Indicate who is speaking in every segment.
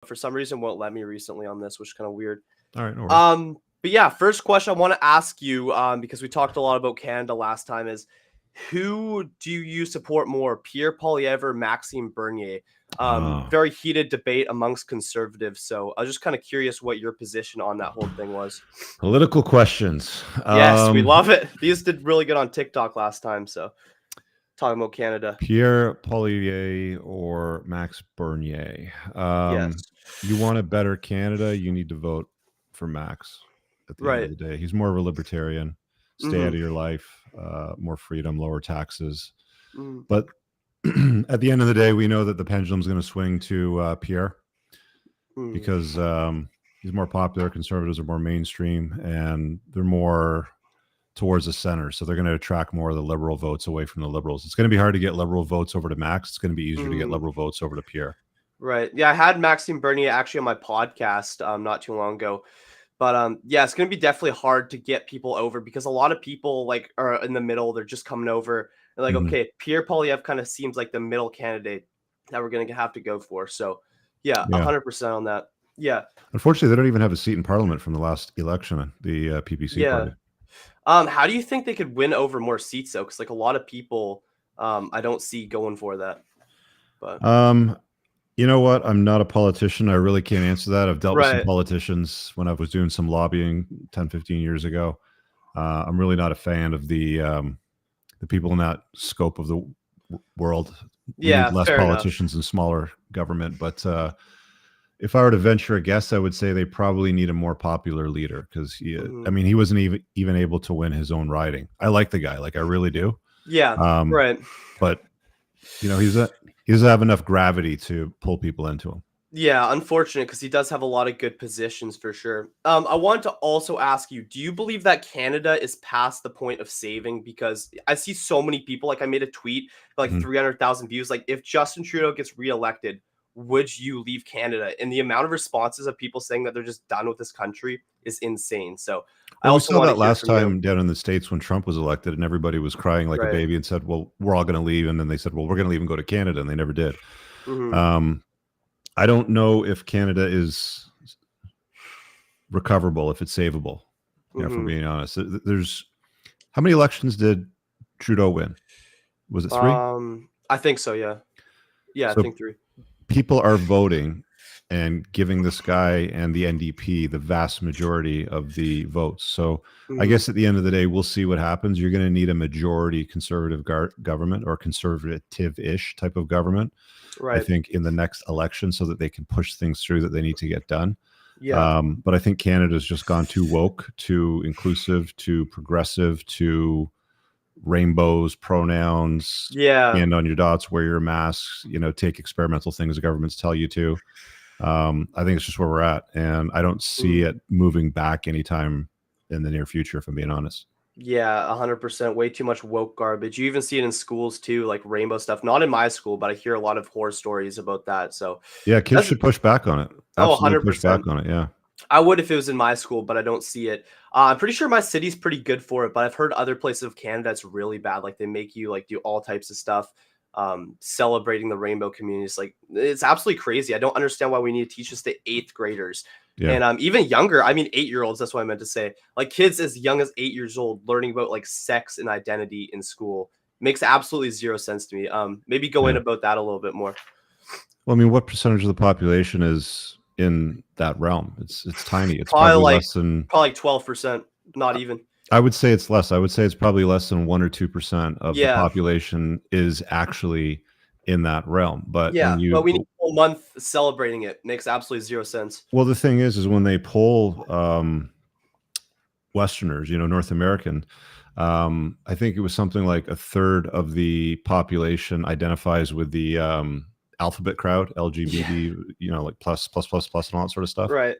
Speaker 1: For some reason, won't let me recently on this, which is kind of weird.
Speaker 2: All right, no worries.
Speaker 1: But yeah, first question I want to ask you, because we talked a lot about Canada last time, is who do you support more, Pierre Poilievre or Maxime Bernier? Very heated debate amongst conservatives. So I was just kind of curious what your position on that whole thing was.
Speaker 2: Political questions.
Speaker 1: Yes, we love it. These did really good on TikTok last time. So talking about Canada.
Speaker 2: Pierre Poilievre or Max Bernier.
Speaker 1: Yes.
Speaker 2: You want a better Canada, you need to vote for Max at the end of the day. He's more of a libertarian. Stay out of your life, more freedom, lower taxes. But at the end of the day, we know that the pendulum's going to swing to Pierre because he's more popular. Conservatives are more mainstream, and they're more towards the center. So they're going to attract more of the liberal votes away from the liberals. It's going to be hard to get liberal votes over to Max. It's going to be easier to get liberal votes over to Pierre.
Speaker 1: Right. Yeah, I had Maxime Bernier actually on my podcast not too long ago. But yeah, it's going to be definitely hard to get people over because a lot of people like are in the middle. They're just coming over. They're like, okay, Pierre Poilievre kind of seems like the middle candidate that we're going to have to go for. So yeah, 100% on that. Yeah.
Speaker 2: Unfortunately, they don't even have a seat in parliament from the last election, the PPC party.
Speaker 1: How do you think they could win over more seats though? Because like a lot of people, I don't see going for that. But
Speaker 2: you know what? I'm not a politician. I really can't answer that. I've dealt with some politicians when I was doing some lobbying 10, 15 years ago. I'm really not a fan of the people in that scope of the world.
Speaker 1: Yeah,
Speaker 2: less politicians and smaller government. But if I were to venture a guess, I would say they probably need a more popular leader because I mean, he wasn't even able to win his own riding. I like the guy, like I really do.
Speaker 1: Yeah,
Speaker 2: But you know, he doesn't have enough gravity to pull people into him.
Speaker 1: Yeah, unfortunate because he does have a lot of good positions for sure. I want to also ask you, do you believe that Canada is past the point of saving? Because I see so many people, like I made a tweet, like 300,000 views. Like if Justin Trudeau gets reelected, would you leave Canada? And the amount of responses of people saying that they're just done with this country is insane. So I also
Speaker 2: saw that last time down in the States when Trump was elected and everybody was crying like a baby and said, well, we're all going to leave. And then they said, well, we're going to leave and go to Canada. And they never did. I don't know if Canada is recoverable, if it's savable, you know, for being honest. There's how many elections did Trudeau win? Was it 3?
Speaker 1: I think so. Yeah. Yeah.
Speaker 2: So
Speaker 1: I think 3.
Speaker 2: People are voting and giving this guy and the NDP the vast majority of the votes. So I guess at the end of the day, we'll see what happens. You're going to need a majority conservative government or conservative-ish type of government, I think, in the next election so that they can push things through that they need to get done.
Speaker 1: Yeah.
Speaker 2: But I think Canada's just gone too woke, too inclusive, too progressive, too rainbows, pronouns, hand on your dots, wear your masks, you know, take experimental things the governments tell you to. I think it's just where we're at, and I don't see it moving back anytime in the near future, if I'm being honest.
Speaker 1: Yeah, 100%. Way too much woke garbage. You even see it in schools too, like rainbow stuff. Not in my school, but I hear a lot of horror stories about that. So
Speaker 2: yeah, kids should push back on it.
Speaker 1: Absolutely
Speaker 2: 100% push back on it. Yeah,
Speaker 1: I would if it was in my school, but I don't see it. I'm pretty sure my city's pretty good for it, but I've heard other places of Canada it's really bad. Like they make you like do all types of stuff, celebrating the rainbow communities. Like it's absolutely crazy. I don't understand why we need to teach this to 8th graders. And even younger, I mean 8-year-olds, that's what I meant to say. Like kids as young as 8 years old learning about like sex and identity in school makes absolutely zero sense to me. Maybe go in about that a little bit more.
Speaker 2: Well, I mean, what percentage of the population is in that realm? It's tiny. It's
Speaker 1: probably like
Speaker 2: less than
Speaker 1: 12%, not even.
Speaker 2: I would say it's less. I would say it's probably less than 1 or 2% of the population is actually in that realm. But
Speaker 1: but we need a whole month celebrating it. Makes absolutely zero sense.
Speaker 2: Well, the thing is when they poll Westerners, you know, North American, I think it was something like 1/3 of the population identifies with the alphabet crowd, LGBT, you know, like plus and all that sort of stuff.
Speaker 1: Right.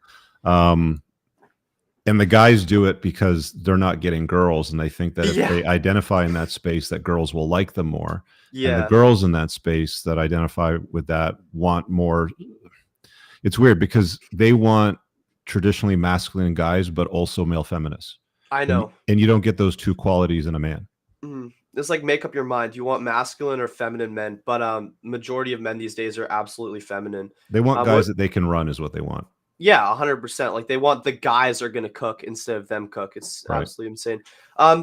Speaker 2: And the guys do it because they're not getting girls, and they think that if they identify in that space, that girls will like them more. And the girls in that space that identify with that want more. It's weird because they want traditionally masculine guys, but also male feminists.
Speaker 1: I know.
Speaker 2: And you don't get those two qualities in a man.
Speaker 1: It's like make up your mind. Do you want masculine or feminine men? But majority of men these days are absolutely feminine.
Speaker 2: They want
Speaker 1: What
Speaker 2: guys that they can run is what they want.
Speaker 1: Yeah, 100%. Like they want the guys are gonna cook instead of them cook. It's
Speaker 2: Right.
Speaker 1: absolutely insane.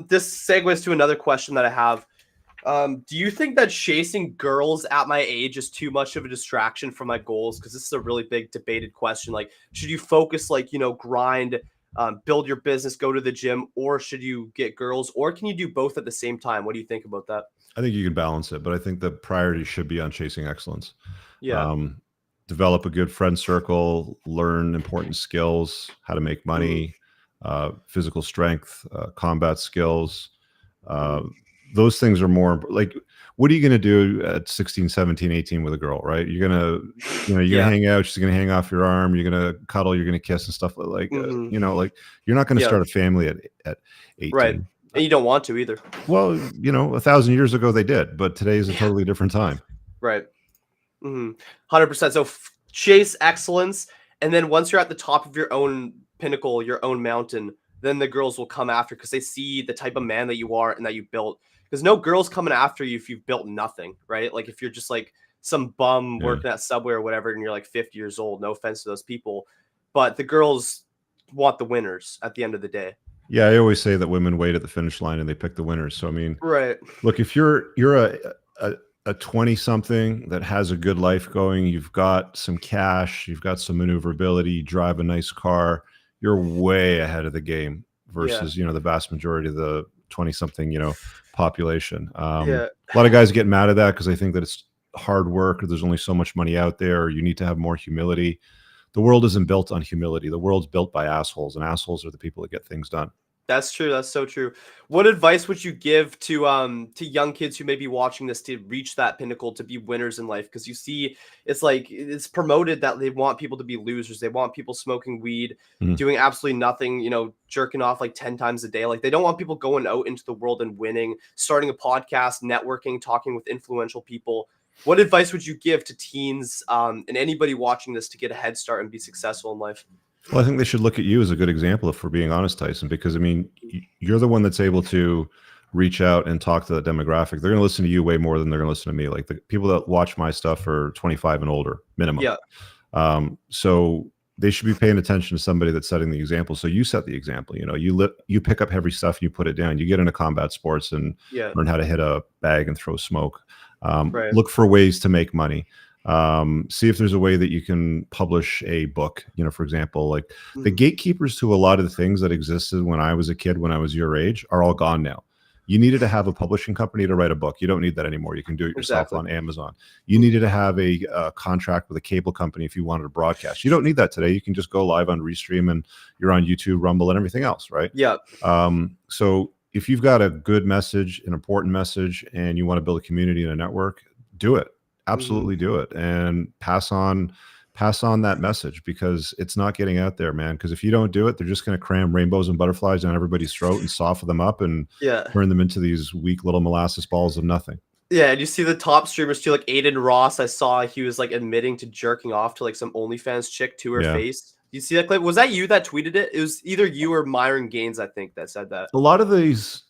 Speaker 1: This segues to another question that I have. Do you think that chasing girls at my age is too much of a distraction from my goals? Because this is a really big debated question. Like, should you focus, like, grind, build your business, go to the gym, or should you get girls, or can you do both at the same time? What do you think about that?
Speaker 2: I think you can balance it, but I think the priority should be on chasing excellence.
Speaker 1: Yeah.
Speaker 2: Um, Develop a good friend circle, learn important skills, how to make money, physical strength, combat skills. Those things are more like, what are you going to do at 16, 17, 18 with a girl, right? You're going to, you're going to hang out. She's going to hang off your arm. You're going to cuddle. You're going to kiss and stuff like, like you're not going to start a family at 18.
Speaker 1: Right. And you don't want to either.
Speaker 2: Well, 1,000 years ago they did, but today is a totally different time.
Speaker 1: Right. 100%. So chase excellence. And then once you're at the top of your own pinnacle, your own mountain, then the girls will come after because they see the type of man that you are and that you built. Because no girl's coming after you if you've built nothing, right? Like if you're just like some bum working at Subway or whatever, and you're like 50 years old, no offense to those people, but the girls want the winners at the end of the day.
Speaker 2: Yeah, I always say that women wait at the finish line and they pick the winners. So I mean,
Speaker 1: right.
Speaker 2: Look, if you're a 20-something that has a good life going, you've got some cash, you've got some maneuverability, you drive a nice car, you're way ahead of the game versus the vast majority of the 20-something population. A lot of guys get mad at that because they think that it's hard work or there's only so much money out there, or you need to have more humility. The world isn't built on humility. The world's built by assholes, and assholes are the people that get things done.
Speaker 1: That's true. That's so true. What advice would you give to young kids who may be watching this to reach that pinnacle, to be winners in life? Because you see, it's like it's promoted that they want people to be losers. They want people smoking weed, doing absolutely nothing, jerking off like 10 times a day. Like they don't want people going out into the world and winning, starting a podcast, networking, talking with influential people. What advice would you give to teens and anybody watching this to get a head start and be successful in life?
Speaker 2: Well, I think they should look at you as a good example, if we're being honest, Tyson, because I mean, you're the one that's able to reach out and talk to that demographic. They're going to listen to you way more than they're going to listen to me. Like the people that watch my stuff are 25 and older minimum.
Speaker 1: Yeah.
Speaker 2: So they should be paying attention to somebody that's setting the example. So you set the example. You pick up heavy stuff, you put it down. You get into combat sports and learn how to hit a bag and throw smoke. Look for ways to make money. See if there's a way that you can publish a book, for example, like the gatekeepers to a lot of the things that existed when I was a kid, when I was your age, are all gone now. You needed to have a publishing company to write a book. You don't need that anymore. You can do it yourself on Amazon. You needed to have a contract with a cable company if you wanted to broadcast. You don't need that today. You can just go live on Restream and you're on YouTube, Rumble, and everything else, right?
Speaker 1: Yeah.
Speaker 2: So if you've got a good message, an important message, and you want to build a community and a network, do it. Absolutely do it, and pass on that message, because it's not getting out there, man. Because if you don't do it, they're just going to cram rainbows and butterflies down everybody's throat and soften them up and turn them into these weak little molasses balls of nothing.
Speaker 1: Yeah, and you see the top streamers too, like Aiden Ross. I saw he was like admitting to jerking off to like some OnlyFans chick to her face. You see that clip? Was that you that tweeted it? It was either you or Myron Gaines, I think, that said that.
Speaker 2: A lot of these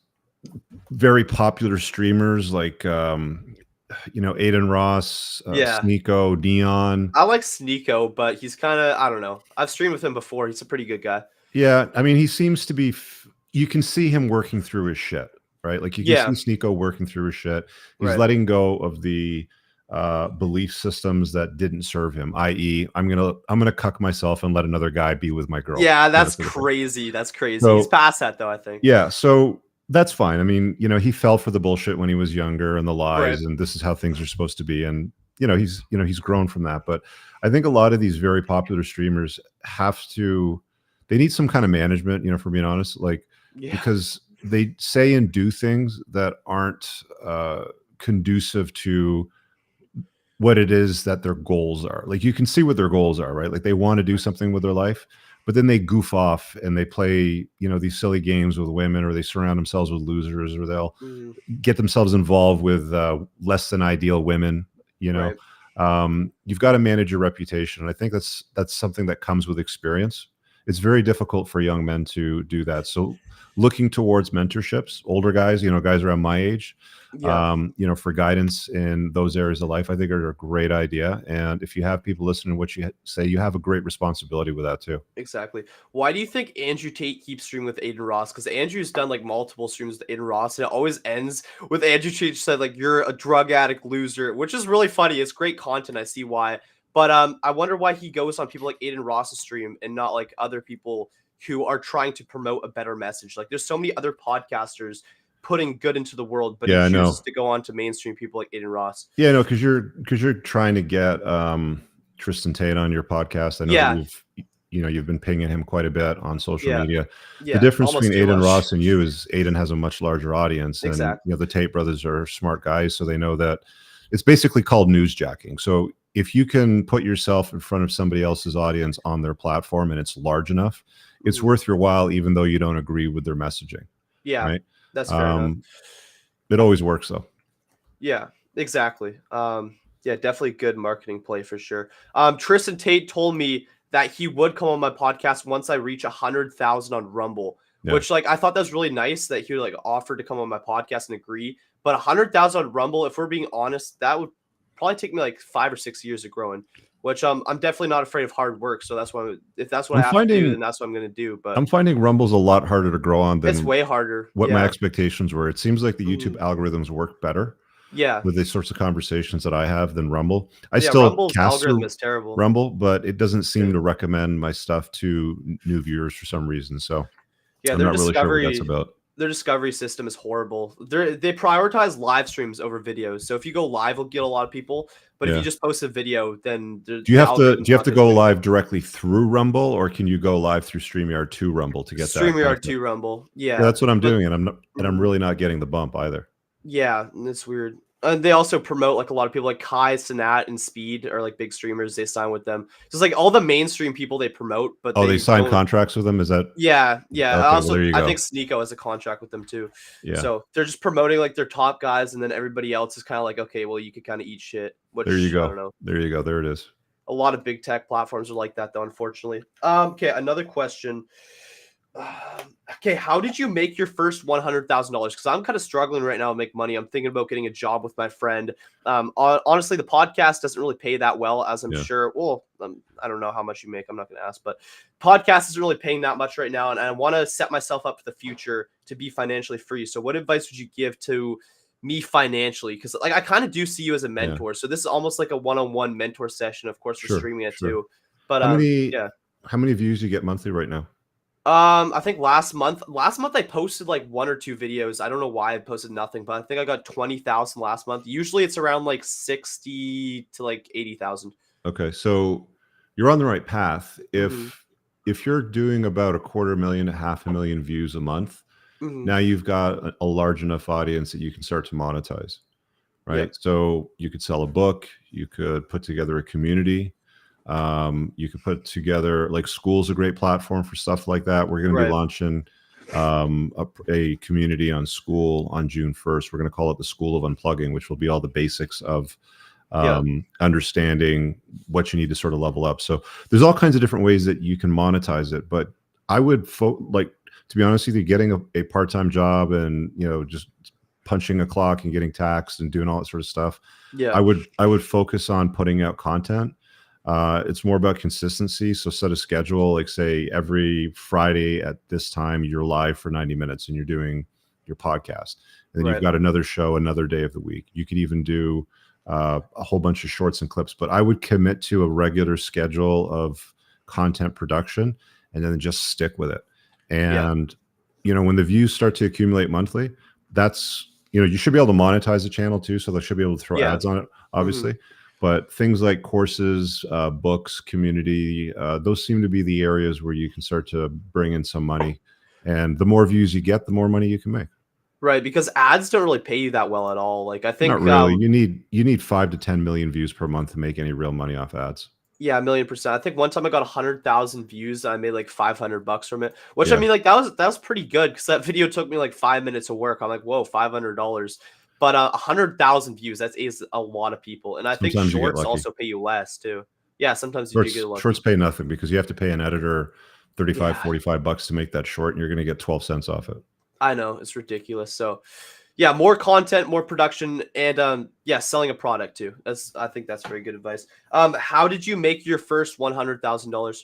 Speaker 2: very popular streamers, like Aiden Ross, Sneeko, Neon.
Speaker 1: I like Sneeko, but he's kind of, I don't know. I've streamed with him before. He's a pretty good guy.
Speaker 2: Yeah, I mean, he seems to be. You can see him working through his shit, right? Like you can see Sneeko working through his shit. He's letting go of the belief systems that didn't serve him, i.e., I'm gonna cuck myself and let another guy be with my girl.
Speaker 1: Yeah, that's crazy. That's crazy. So, he's past that though, I think.
Speaker 2: Yeah, so that's fine. I mean, he fell for the bullshit when he was younger and the lies, and this is how things are supposed to be. And he's grown from that. But I think a lot of these very popular streamers they need some kind of management, for being honest, because they say and do things that aren't conducive to what it is that their goals are. Like you can see what their goals are, right? Like they want to do something with their life, but then they goof off and they play, these silly games with women, or they surround themselves with losers, or they'll get themselves involved with less than ideal women. You've got to manage your reputation. And I think that's something that comes with experience. it's very difficult for young men to do that. So looking towards mentorships, older guys, guys around my age,
Speaker 1: Yeah.
Speaker 2: for guidance in those areas of life, I think are a great idea. And if you have people listening to what you say, you have a great responsibility with that too.
Speaker 1: Exactly. Why do you think Andrew Tate keeps streaming with Aiden Ross? Because Andrew's done like multiple streams with Aiden Ross, and it always ends with Andrew Tate said like you're a drug addict loser, which is really funny. It's great content. I see why, but I wonder why he goes on people like Aiden Ross's stream and not like other people who are trying to promote a better message. Like there's so many other podcasters putting good into the world, but he
Speaker 2: Yeah, I know.
Speaker 1: chooses to go on to mainstream people like Aiden Ross.
Speaker 2: Yeah, no, because you're trying to get Tristan Tate on your podcast. I know
Speaker 1: Yeah.
Speaker 2: that you've been pinging him quite a bit on social
Speaker 1: Yeah.
Speaker 2: media.
Speaker 1: Yeah.
Speaker 2: The difference
Speaker 1: Almost
Speaker 2: between
Speaker 1: too
Speaker 2: Aiden
Speaker 1: much.
Speaker 2: Ross and you is Aiden has a much larger audience, and
Speaker 1: Exactly.
Speaker 2: the Tate brothers are smart guys, so they know that it's basically called newsjacking. So if you can put yourself in front of somebody else's audience on their platform and it's large enough, it's worth your while, even though you don't agree with their messaging.
Speaker 1: Yeah,
Speaker 2: right?
Speaker 1: that's fair enough.
Speaker 2: It always works though.
Speaker 1: Yeah, exactly. Yeah, definitely good marketing play for sure. Tristan Tate told me that he would come on my podcast once I reach 100,000 on Rumble, which like I thought that was really nice that he would like offer to come on my podcast and agree. But 100,000 on Rumble, if we're being honest, that would probably take me like 5 or 6 years of growing. Which I'm definitely not afraid of hard work. So that's why if that's what I have to do, then that's what I'm gonna do. But
Speaker 2: I'm finding Rumble's a lot harder to grow on than
Speaker 1: it's way harder.
Speaker 2: what my expectations were. It seems like the YouTube algorithms work better.
Speaker 1: Yeah.
Speaker 2: With the sorts of conversations that I have than Rumble. I
Speaker 1: Yeah,
Speaker 2: still
Speaker 1: Rumble's
Speaker 2: cast
Speaker 1: algorithm is terrible.
Speaker 2: Rumble, but it doesn't seem to recommend my stuff to new viewers for some reason. So
Speaker 1: yeah,
Speaker 2: I'm not really sure what that's about.
Speaker 1: Their discovery system is horrible. They prioritize live streams over videos. So if you go live, you'll get a lot of people. But if you just post a video, then
Speaker 2: do you have to go live directly through Rumble, or can you go live through StreamYard to Rumble to get
Speaker 1: StreamYard to Rumble? Yeah,
Speaker 2: that's what I'm doing, and I'm really not getting the bump either.
Speaker 1: Yeah, it's weird. They also promote like a lot of people like Kai, Sanat, and Speed are like big streamers. They sign with them. Just like all the mainstream people they promote, but
Speaker 2: they sign contracts with them. Is that?
Speaker 1: Yeah.
Speaker 2: Okay,
Speaker 1: Also, I think Sneeko has a contract with them too.
Speaker 2: Yeah.
Speaker 1: So they're just promoting like their top guys, and then everybody else is kind of like, okay, well, you could kind of eat shit. Which,
Speaker 2: there you go.
Speaker 1: I don't know.
Speaker 2: There you go. There it is.
Speaker 1: A lot of big tech platforms are like that, though. Unfortunately. Okay, another question. Okay, how did you make your first $100,000? Because I'm kind of struggling right now to make money. I'm thinking about getting a job with my friend. Honestly, the podcast doesn't really pay that well, as I'm sure. Well, I don't know how much you make. I'm not going to ask, but podcast isn't really paying that much right now, and I want to set myself up for the future to be financially free. So, what advice would you give to me financially? Because like I kind of do see you as a mentor. So this is almost like a one-on-one mentor session. Of course, we're streaming it too. But
Speaker 2: how many views do you get monthly right now?
Speaker 1: I think last month I posted like 1 or 2 videos. I don't know why I posted nothing, but I think I got 20,000 last month. Usually it's around like 60 to like 80,000.
Speaker 2: Okay, so you're on the right path. If you're doing about 250,000 to 500,000 views a month, now you've got a large enough audience that you can start to monetize, right? So you could sell a book, you could put together a community. You could put together, like, school's a great platform for stuff like that. We're going to be launching a community on School on June 1st. We're going to call it the School of Unplugging, which will be all the basics of understanding what you need to sort of level up. So there's all kinds of different ways that you can monetize it. But I would to be honest with you, getting a part-time job and just punching a clock and getting taxed and doing all that sort of stuff. I would focus on putting out content. It's more about consistency. So set a schedule, like say every Friday at this time, you're live for 90 minutes and you're doing your podcast. And then you've got another show another day of the week. You could even do a whole bunch of shorts and clips, but I would commit to a regular schedule of content production and then just stick with it. And, when the views start to accumulate monthly, that's, you should be able to monetize the channel too. So they should be able to throw ads on it, obviously. But things like courses, books, community, those seem to be the areas where you can start to bring in some money. And the more views you get, the more money you can make.
Speaker 1: Right, because ads don't really pay you that well at all. Like I think
Speaker 2: not really. You need 5 to 10 million views per month to make any real money off ads.
Speaker 1: Yeah, 1,000,000%. I think one time I got 100,000 views. And I made like $500 from it, which I mean, like that was pretty good because that video took me like 5 minutes of work. I'm like, whoa, $500. But 100,000 views, that is a lot of people. And I think shorts also pay you less too. Yeah, sometimes you do get lucky.
Speaker 2: Shorts pay nothing because you have to pay an editor 35,
Speaker 1: Yeah,
Speaker 2: $45 to make that short, and you're going to get 12 cents off it.
Speaker 1: I know, it's ridiculous. So yeah, more content, more production, and yeah, selling a product too. I think that's very good advice. How did you make your first $100,000?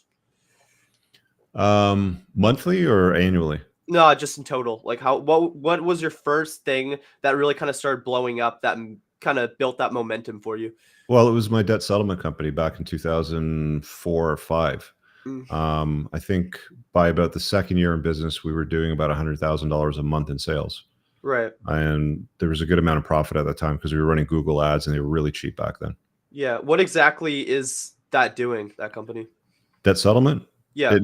Speaker 2: Monthly or annually?
Speaker 1: No, just in total. Like what was your first thing that really kind of started blowing up that kind of built that momentum for you?
Speaker 2: Well, it was my debt settlement company back in 2004 or five.
Speaker 1: Mm,
Speaker 2: I think by about the second year in business, we were doing about $100,000 a month in sales.
Speaker 1: right.
Speaker 2: And there was a good amount of profit at that time because we were running Google ads and they were really cheap back then.
Speaker 1: Yeah. What exactly is that doing, that company?
Speaker 2: Debt settlement,
Speaker 1: Yeah.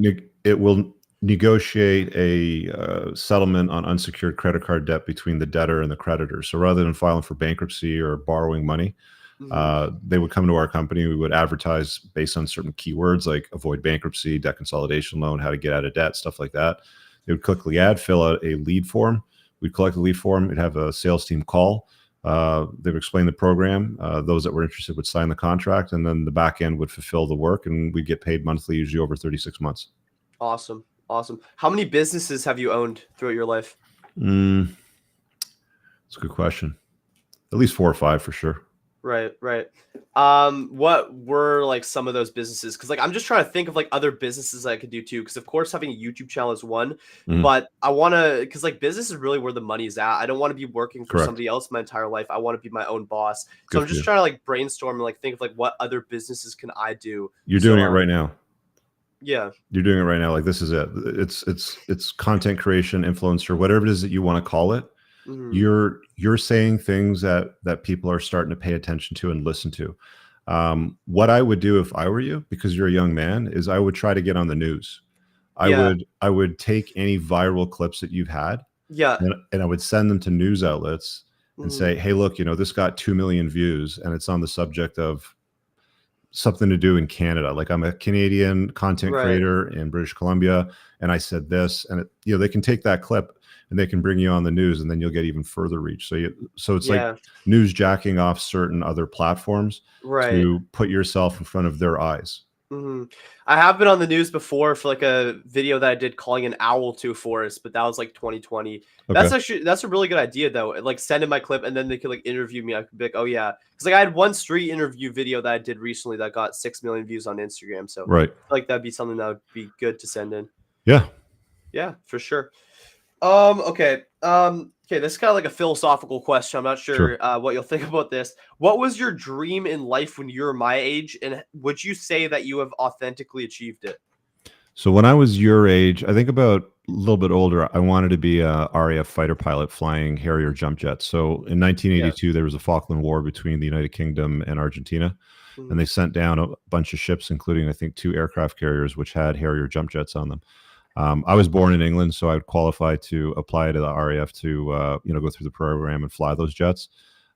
Speaker 2: it will negotiate a settlement on unsecured credit card debt between the debtor and the creditor. So rather than filing for bankruptcy or borrowing money, they would come to our company. We would advertise based on certain keywords like avoid bankruptcy, debt consolidation loan, how to get out of debt, stuff like that. They would click the ad, fill out a lead form. We'd collect the lead form. We'd have a sales team call. They would explain the program. Those that were interested would sign the contract, and then the back end would fulfill the work, and we'd get paid monthly, usually over 36 months.
Speaker 1: Awesome. Awesome. How many businesses have you owned throughout your life?
Speaker 2: That's a good question. At least 4 or 5 for sure.
Speaker 1: Right, right. What were like some of those businesses? Because like I'm just trying to think of like other businesses I could do too. Because of course having a YouTube channel is one, but I want to because like business is really where the money is at. I don't want to be working for somebody else my entire life. I want to be my own boss. So I'm just trying to like brainstorm and like think of like what other businesses can I do.
Speaker 2: You're doing it right now.
Speaker 1: Yeah,
Speaker 2: you're doing it right now. Like this is it. It's content creation, influencer, whatever it is that you want to call it. You're saying things that people are starting to pay attention to and listen to. What I would do if I were you, because you're a young man, is I would try to get on the news. I would take any viral clips that you've had, and I would send them to news outlets and say, hey, look, this got 2 million views, and it's on the subject of something to do in Canada. Like I'm a Canadian content creator in British Columbia, and I said this, and they can take that clip and they can bring you on the news, and then you'll get even further reach. So it's like news jacking off certain other platforms to put yourself in front of their eyes.
Speaker 1: I have been on the news before for like a video that I did calling an owl to a forest, but that was like 2020. That's a really good idea though. Like send in my clip and then they could like interview me. I could be like, oh yeah, because like I had one street interview video that I did recently that got 6 million views on Instagram. So I feel like that'd be something that would be good to send in. Yeah, for sure. Okay. Okay, this is kind of like a philosophical question. I'm not sure what you'll think about this. What was your dream in life when you were my age, and would you say that you have authentically achieved it?
Speaker 2: So when I was your age, I think about a little bit older, I wanted to be a RAF fighter pilot flying Harrier jump jets. So in 1982, there was a Falkland War between the United Kingdom and Argentina, and they sent down a bunch of ships, including I think 2 aircraft carriers, which had Harrier jump jets on them. I was born in England, so I would qualify to apply to the RAF to go through the program and fly those jets.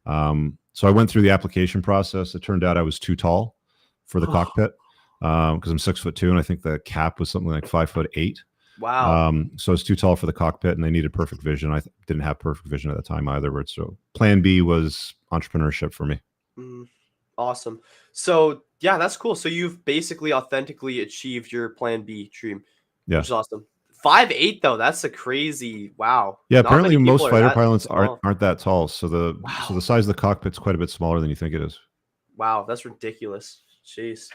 Speaker 2: So I went through the application process. It turned out I was too tall for the cockpit because I'm 6'2", and I think the cap was something like 5'8".
Speaker 1: Wow.
Speaker 2: So I was too tall for the cockpit, and they needed perfect vision. I didn't have perfect vision at the time either. So plan B was entrepreneurship for me.
Speaker 1: Awesome. So yeah, that's cool. So you've basically authentically achieved your plan B dream. Yeah, which is awesome. 5'8" though, that's a crazy wow.
Speaker 2: Yeah, apparently most fighter pilots aren't that tall. So the size of the cockpit's quite a bit smaller than you think it is.
Speaker 1: Wow, that's ridiculous. Jeez.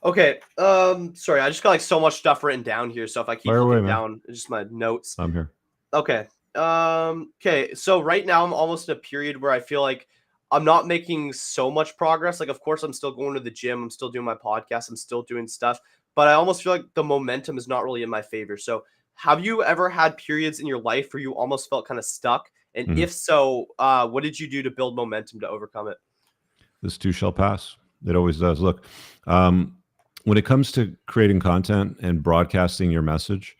Speaker 1: Okay. Sorry, I just got like so much stuff written down here. So if I keep looking down, it's just my notes.
Speaker 2: I'm here.
Speaker 1: Okay. Okay. So right now I'm almost in a period where I feel like I'm not making so much progress. Like, of course, I'm still going to the gym. I'm still doing my podcast. I'm still doing stuff. But I almost feel like the momentum is not really in my favor. So have you ever had periods in your life where you almost felt kind of stuck? And if so, what did you do to build momentum to overcome it?
Speaker 2: This too shall pass. It always does. Look, when it comes to creating content and broadcasting your message,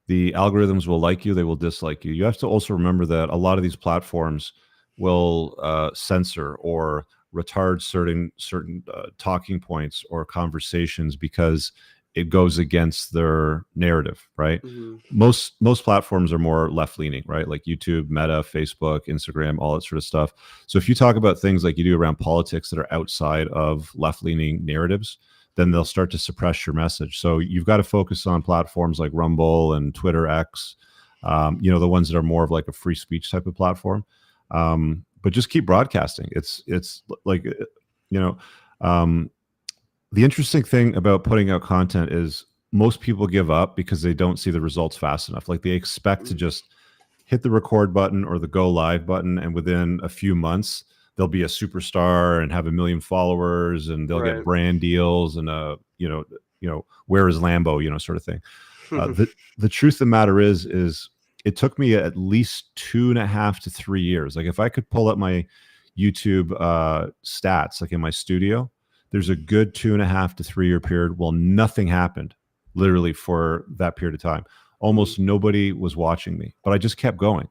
Speaker 2: the algorithms will like you. They will dislike you. You have to also remember that a lot of these platforms will censor or retard certain talking points or conversations because it goes against their narrative, right? Most platforms are more left-leaning, right? Like YouTube, Meta, Facebook, Instagram, all that sort of stuff. So if you talk about things like you do around politics that are outside of left-leaning narratives, then they'll start to suppress your message. So you've got to focus on platforms like Rumble and Twitter X, the ones that are more of like a free speech type of platform. But just keep broadcasting. It's like, the interesting thing about putting out content is most people give up because they don't see the results fast enough. Like they expect to just hit the record button or the go live button, and within a few months they'll be a superstar and have 1 million followers, and they'll get brand deals and where is Lambo, sort of thing. The truth of the matter is it took me at least 2.5 to 3 years. Like if I could pull up my YouTube stats, like in my studio, there's a good 2.5 to 3 year period while nothing happened, literally for that period of time. Almost nobody was watching me, but I just kept going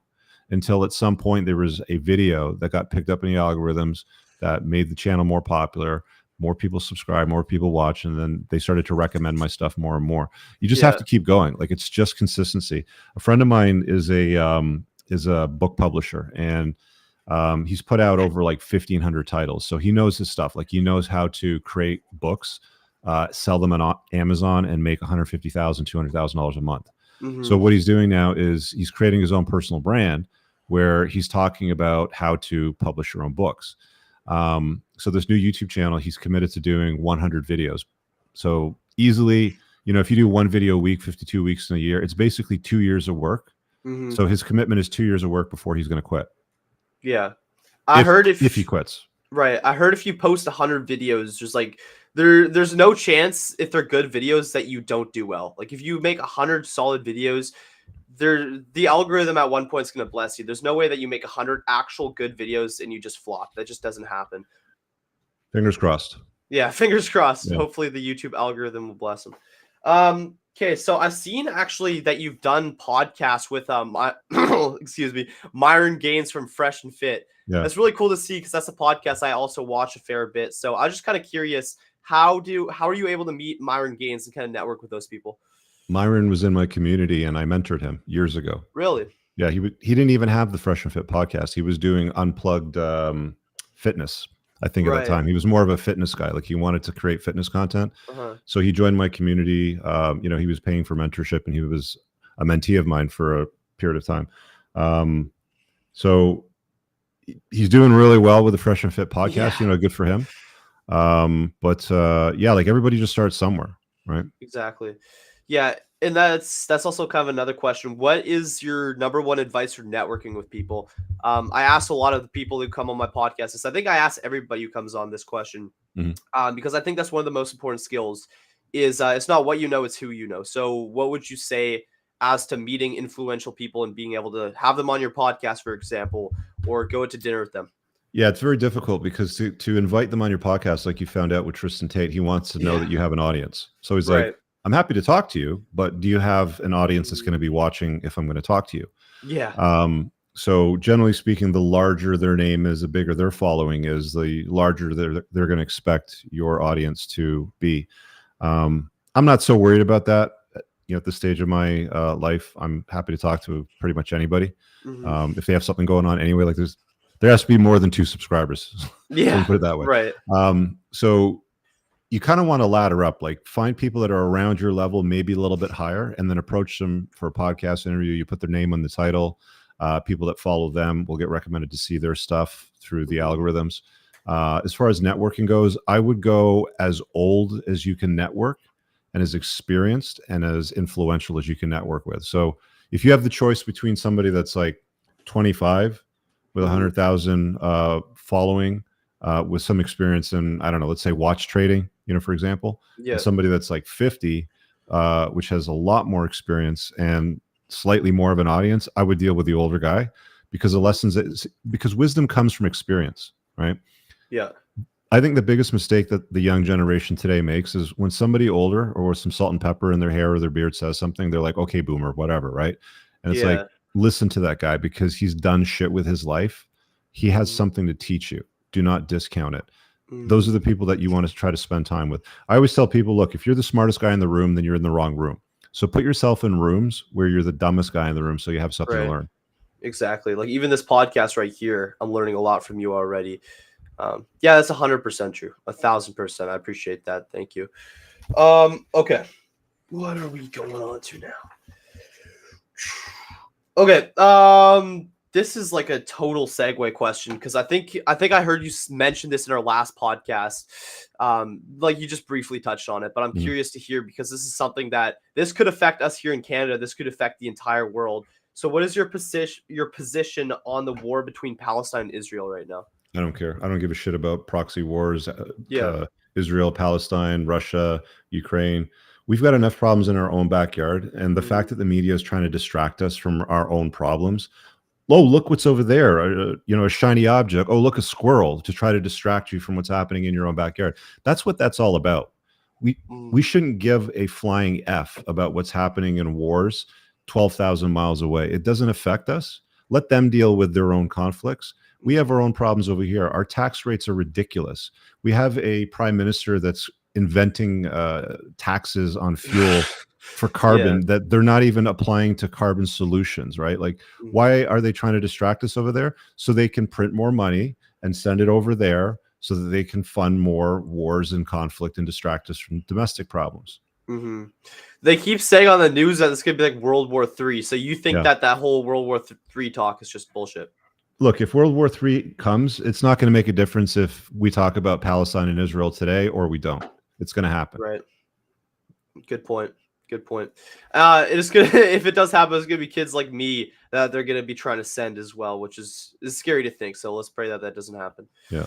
Speaker 2: until at some point there was a video that got picked up in the algorithms that made the channel more popular. More people subscribe, more people watch, and then they started to recommend my stuff more and more. You just have to keep going. Like it's just consistency. A friend of mine is a book publisher, and he's put out over like 1,500 titles. So he knows his stuff. Like he knows how to create books, sell them on Amazon, and make $150,000, $200,000 a month. So what he's doing now is he's creating his own personal brand where he's talking about how to publish your own books. So this new YouTube channel, he's committed to doing 100 videos. So easily, if you do one video a week, 52 weeks in a year, it's basically 2 years of work. So his commitment is 2 years of work before he's going to quit.
Speaker 1: Yeah. I heard
Speaker 2: if he quits.
Speaker 1: Right. I heard if you post 100 videos, just like there's no chance if they're good videos that you don't do well. Like if you make 100 solid videos, the algorithm at one point is going to bless you. There's no way that you make 100 actual good videos and you just flop. That just doesn't happen.
Speaker 2: Fingers crossed.
Speaker 1: Yeah, fingers crossed.
Speaker 2: Yeah.
Speaker 1: Hopefully the YouTube algorithm will bless them. Okay, so I've seen actually that you've done podcasts with Myron Gaines from Fresh and Fit.
Speaker 2: Yeah.
Speaker 1: That's really cool to see because that's a podcast I also watch a fair bit. So I was just kind of curious, how are you able to meet Myron Gaines and kind of network with those people?
Speaker 2: Myron was in my community and I mentored him years ago.
Speaker 1: Really?
Speaker 2: Yeah, he didn't even have the Fresh and Fit podcast. He was doing unplugged fitness. I think at that time he was more of a fitness guy. Like he wanted to create fitness content. So he joined my community. He was paying for mentorship and he was a mentee of mine for a period of time. So he's doing really well with the Fresh and Fit podcast, good for him. Like everybody just starts somewhere, right?
Speaker 1: Exactly. Yeah. And that's also kind of another question. What is your number one advice for networking with people? I asked a lot of the people who come on my podcast this. I think I asked everybody who comes on this question because I think that's one of the most important skills is it's not what you know, it's who you know. So what would you say as to meeting influential people and being able to have them on your podcast, for example, or go to dinner with them?
Speaker 2: Yeah, it's very difficult because to invite them on your podcast, like you found out with Tristan Tate, he wants to know that you have an audience. So he's like, I'm happy to talk to you, but do you have an audience that's going to be watching if I'm going to talk to you?
Speaker 1: Yeah.
Speaker 2: So generally speaking, the larger their name is, the bigger their following is, the larger they're going to expect your audience to be. I'm not so worried about that. At this stage of my life, I'm happy to talk to pretty much anybody. If they have something going on anyway, like there has to be more than 2 subscribers.
Speaker 1: Yeah.
Speaker 2: Put it that way.
Speaker 1: Right.
Speaker 2: So you kind of want to ladder up, like find people that are around your level, maybe a little bit higher, and then approach them for a podcast interview. You put their name on the title. People that follow them will get recommended to see their stuff through the algorithms. As far as networking goes, I would go as old as you can network and as experienced and as influential as you can network with. So if you have the choice between somebody that's like 25 with 100,000 following, with some experience in, I don't know, let's say watch trading, for example, and somebody that's like 50, which has a lot more experience and slightly more of an audience, I would deal with the older guy because because wisdom comes from experience, right?
Speaker 1: Yeah.
Speaker 2: I think the biggest mistake that the young generation today makes is when somebody older or with some salt and pepper in their hair or their beard says something, they're like, okay, boomer, whatever, right? And it's like, listen to that guy because he's done shit with his life. He has something to teach you. Do not discount it. Those are the people that you want to try to spend time with. I always tell people, look, if you're the smartest guy in the room, then you're in the wrong room. So put yourself in rooms where you're the dumbest guy in the room so you have something to learn.
Speaker 1: Exactly. Like even this podcast right here, I'm learning a lot from you already. Yeah, that's 100% true. 1,000%. I appreciate that. Thank you. Okay. What are we going on to now? Okay. This is like a total segue question because I think I heard you mention this in our last podcast. Like you just briefly touched on it, but I'm curious to hear because this is something that this could affect us here in Canada. This could affect the entire world. So, what is your position on the war between Palestine and Israel right now?
Speaker 2: I don't care. I don't give a shit about proxy wars.
Speaker 1: Yeah.
Speaker 2: Israel, Palestine, Russia, Ukraine. We've got enough problems in our own backyard, and the fact that the media is trying to distract us from our own problems. Oh, look what's over there, a shiny object. Oh, look, a squirrel, to try to distract you from what's happening in your own backyard. That's what that's all about. We shouldn't give a flying F about what's happening in wars 12,000 miles away. It doesn't affect us. Let them deal with their own conflicts. We have our own problems over here. Our tax rates are ridiculous. We have a prime minister that's inventing taxes on fuel for carbon that they're not even applying to carbon solutions, right? Like, why are they trying to distract us over there? So they can print more money and send it over there so that they can fund more wars and conflict and distract us from domestic problems.
Speaker 1: They keep saying on the news that it's going to be like World War III. So you think that whole World War III talk is just bullshit?
Speaker 2: Look, if World War III comes, it's not going to make a difference if we talk about Palestine and Israel today or we don't. It's going to happen.
Speaker 1: Right. Good point. Good point. It is gonna if it does happen, it's gonna be kids like me that they're gonna be trying to send as well, which is scary to think. So let's pray that doesn't happen.
Speaker 2: Yeah.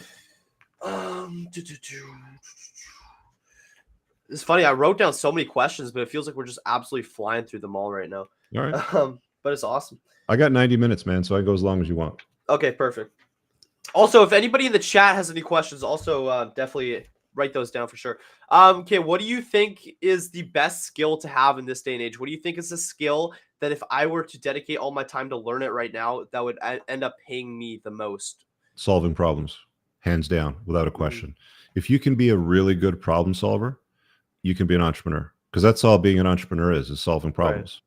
Speaker 1: It's funny. I wrote down so many questions, but it feels like we're just absolutely flying through them all right now.
Speaker 2: All right.
Speaker 1: But it's awesome.
Speaker 2: I got 90 minutes, man, so I go as long as you want.
Speaker 1: Okay, perfect. Also, if anybody in the chat has any questions, also definitely write those down for sure. Okay, what do you think is the best skill to have in this day and age? What do you think is a skill that if I were to dedicate all my time to learn it right now, that would end up paying me the most?
Speaker 2: Solving problems, hands down, without a question. If you can be a really good problem solver, you can be an entrepreneur, because that's all being an entrepreneur is solving problems.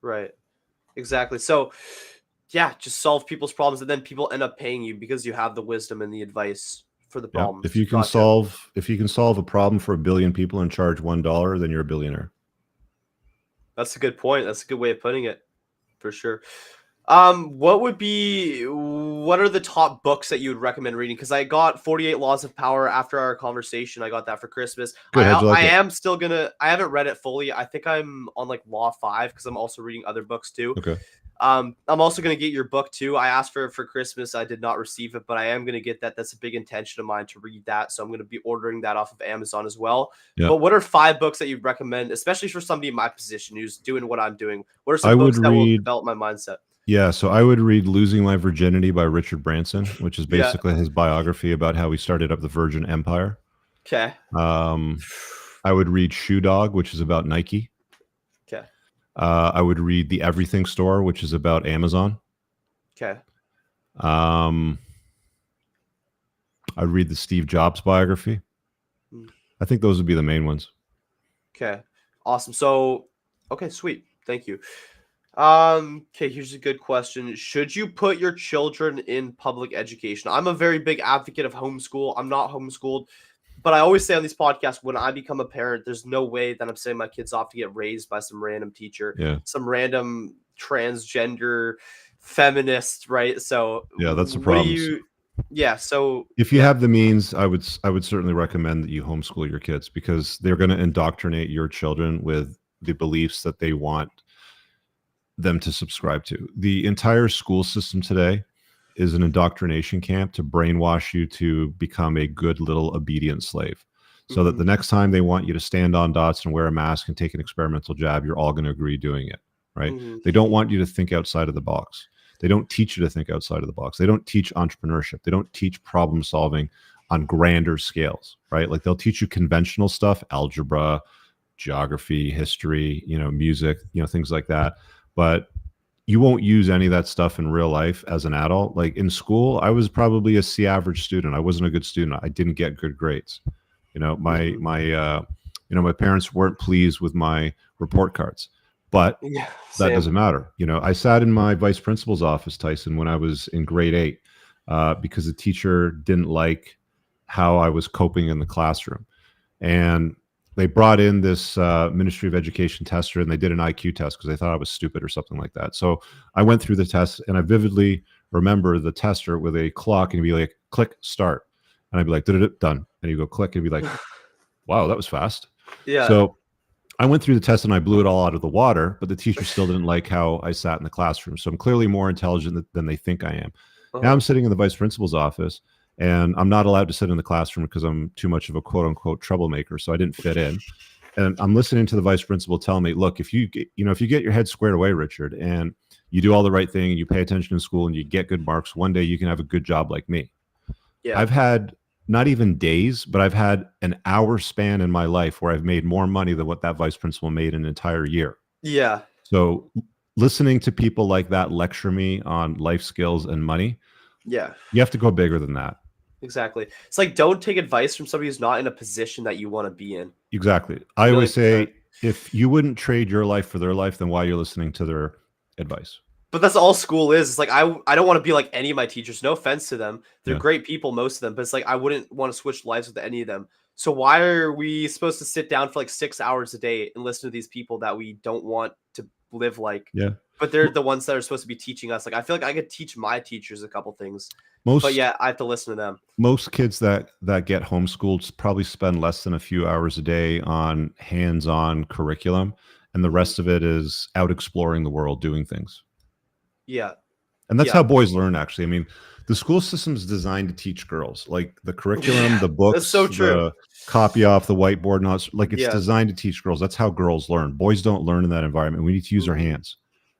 Speaker 1: Right. Exactly. So yeah, just solve people's problems, and then people end up paying you because you have the wisdom and the advice for the problem.
Speaker 2: If you can solve a problem for 1 billion people and charge $1, then you're a billionaire.
Speaker 1: That's a good point. That's a good way of putting it, for sure. What are the top books that you would recommend reading? Because I got 48 Laws of Power after our conversation. I got that for Christmas.
Speaker 2: Good.
Speaker 1: I haven't read it fully. I think I'm on like Law 5 because I'm also reading other books too.
Speaker 2: Okay.
Speaker 1: I'm also going to get your book too. I asked for it for Christmas. I did not receive it, but I am going to get that. That's a big intention of mine to read that. So I'm going to be ordering that off of Amazon as well. Yeah. But what are 5 books that you'd recommend, especially for somebody in my position who's doing what I'm doing? What are some books that will develop my mindset?
Speaker 2: Yeah, so I would read Losing My Virginity by Richard Branson, which is basically his biography about how he started up the Virgin Empire.
Speaker 1: Okay.
Speaker 2: I would read Shoe Dog, which is about Nike.
Speaker 1: Okay.
Speaker 2: I would read The Everything Store, which is about Amazon.
Speaker 1: Okay.
Speaker 2: I'd read the Steve Jobs biography. I think those would be the main ones.
Speaker 1: Okay. Awesome. So, okay, sweet. Thank you. Okay, here's a good question. Should you put your children in public education? I'm a very big advocate of homeschool. I'm not homeschooled, but I always say on these podcasts, when I become a parent, there's no way that I'm sending my kids off to get raised by some random teacher, some random transgender feminist, right? So
Speaker 2: yeah, that's the problem.
Speaker 1: So
Speaker 2: if you have the means, I would certainly recommend that you homeschool your kids, because they're going to indoctrinate your children with the beliefs that they want them to subscribe to. The entire school system today is an indoctrination camp to brainwash you to become a good little obedient slave, so that the next time they want you to stand on dots and wear a mask and take an experimental jab, you're all going to agree doing it, right? They don't want you to think outside of the box. They don't teach you to think outside of the box. They don't teach entrepreneurship. They don't teach problem solving on grander scales, right? Like, they'll teach you conventional stuff, algebra, geography, history, music, things like that. But you won't use any of that stuff in real life as an adult. Like, in school, I was probably a C average student. I wasn't a good student. I didn't get good grades. My parents weren't pleased with my report cards, but that doesn't matter. I sat in my vice principal's office, Tyson, when I was in grade 8. because the teacher didn't like how I was coping in the classroom. And they brought in this Ministry of Education tester, and they did an IQ test because they thought I was stupid or something like that. So I went through the test, and I vividly remember the tester with a clock, and he'd be like, click, start. And I'd be like, done. And he'd go, click, and he'd be like, wow, that was fast.
Speaker 1: Yeah.
Speaker 2: So I went through the test, and I blew it all out of the water, but the teacher still didn't like how I sat in the classroom. So I'm clearly more intelligent than they think I am. Now I'm sitting in the vice principal's office, and I'm not allowed to sit in the classroom because I'm too much of a quote unquote troublemaker. So I didn't fit in. And I'm listening to the vice principal tell me, look, if you get your head squared away, Richard, and you do all the right thing and you pay attention in school and you get good marks, one day you can have a good job like me. Yeah. I've had not even days, but I've had an hour span in my life where I've made more money than what that vice principal made in an entire year.
Speaker 1: Yeah.
Speaker 2: So listening to people like that lecture me on life skills and money,
Speaker 1: yeah,
Speaker 2: you have to go bigger than that.
Speaker 1: Exactly. It's like, don't take advice from somebody who's not in a position that you want to be in.
Speaker 2: Exactly. I always say, if you wouldn't trade your life for their life, then why are you listening to their advice?
Speaker 1: But that's all school is. It's like, I don't want to be like any of my teachers. No offense to them. They're great people, most of them. But it's like, I wouldn't want to switch lives with any of them. So why are we supposed to sit down for like 6 hours a day and listen to these people that we don't want to live like?
Speaker 2: Yeah.
Speaker 1: But they're the ones that are supposed to be teaching us. Like, I feel like I could teach my teachers a couple things. But yeah, I have to listen to them.
Speaker 2: Most kids that get homeschooled probably spend less than a few hours a day on hands-on curriculum, and the rest of it is out exploring the world, doing things.
Speaker 1: Yeah.
Speaker 2: And that's how boys learn, actually. I mean, the school system is designed to teach girls. Like the curriculum, the books,
Speaker 1: that's so true.
Speaker 2: The copy off the whiteboard, and all, like it's designed to teach girls. That's how girls learn. Boys don't learn in that environment. We need to use our hands.